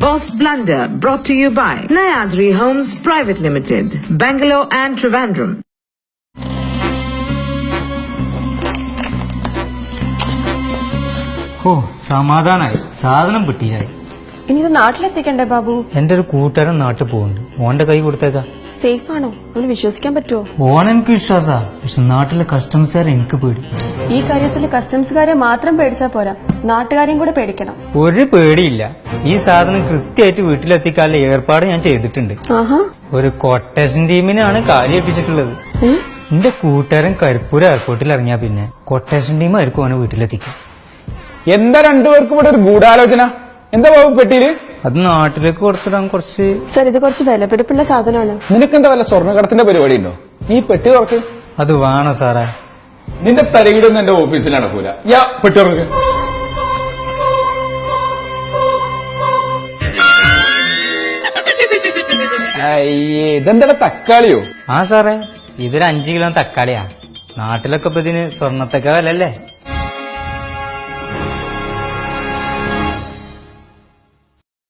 Cost Blunder brought to you by Nayadri Homes Private Limited, Bangalore and Trivandrum. ഓ സമാധാനായി, സാധനം കിട്ടിയായി. ഇനി ഇത് നാട്ടിലെത്തിക്കണ്ടേ ബാബു? എന്റെ ഒരു കൂട്ടുകാരൻ നാട്ടിൽ പോകുന്നുണ്ട്, ഓന്റെ കൈ കൊടുത്തേക്കാ. സേഫ് ആണോ? അവന് വിശ്വസിക്കാൻ പറ്റുമോ? ഓൻ എനിക്ക് വിശ്വാസാ, പക്ഷെ നാട്ടിലെ കസ്റ്റംസുകാരെ എനിക്ക് പേടി. ഈ കാര്യത്തിൽ കസ്റ്റംസുകാരെ മാത്രം പേടിച്ചാ പോരാ, നാട്ടുകാരെയും കൂടെ പേടിക്കണം. ഒരു പേടിയില്ല. ഈ സാധനം കൃത്യമായിട്ട് വീട്ടിലെത്തിക്കാനുള്ള ഏർപ്പാട് ഞാൻ ചെയ്തിട്ടുണ്ട്. ഒരു കൊട്ടേഷൻ ടീമിനാണ് കാര്യേൽപ്പിച്ചിട്ടുള്ളത്. എന്റെ കൂട്ടുകാരൻ കരിപ്പൂർ എയർപോർട്ടിൽ ഇറങ്ങിയാ പിന്നെ കൊട്ടേഷൻ ടീം ആയിരിക്കും ഓനെ വീട്ടിലെത്തിക്കും. എന്താ രണ്ടുപേർക്കും ഇവിടെ ഒരു ഗൂഢാലോചന? എന്താ ബാബു പെട്ടിയില്? അത് നാട്ടിലേക്ക് കൊടുത്തിടാൻ കുറച്ച്. സർ, ഇത് കുറച്ച് വിലപിടിപ്പുള്ള സാധനമാണ്. നിനക്കെന്താ വല്ല സ്വർണ്ണക്കടത്തിന്റെ പരിപാടി ഉണ്ടോ? നീ പെട്ടി തുറക്ക്. അത് വേണോ സാറേ? നിന്റെ തരകിടൊന്നും എന്റെ ഓഫീസിൽ നടക്കൂല. പെട്ടി തുറക്ക്. ഇതെന്താ തക്കാളിയോ? ആ സാറേ, ഇതൊരു 5 കിലോ തക്കാളിയാ. നാട്ടിലൊക്കെ ഇപ്പൊ ഇതിന് സ്വർണ്ണത്തൊക്കെ വിലല്ലേ.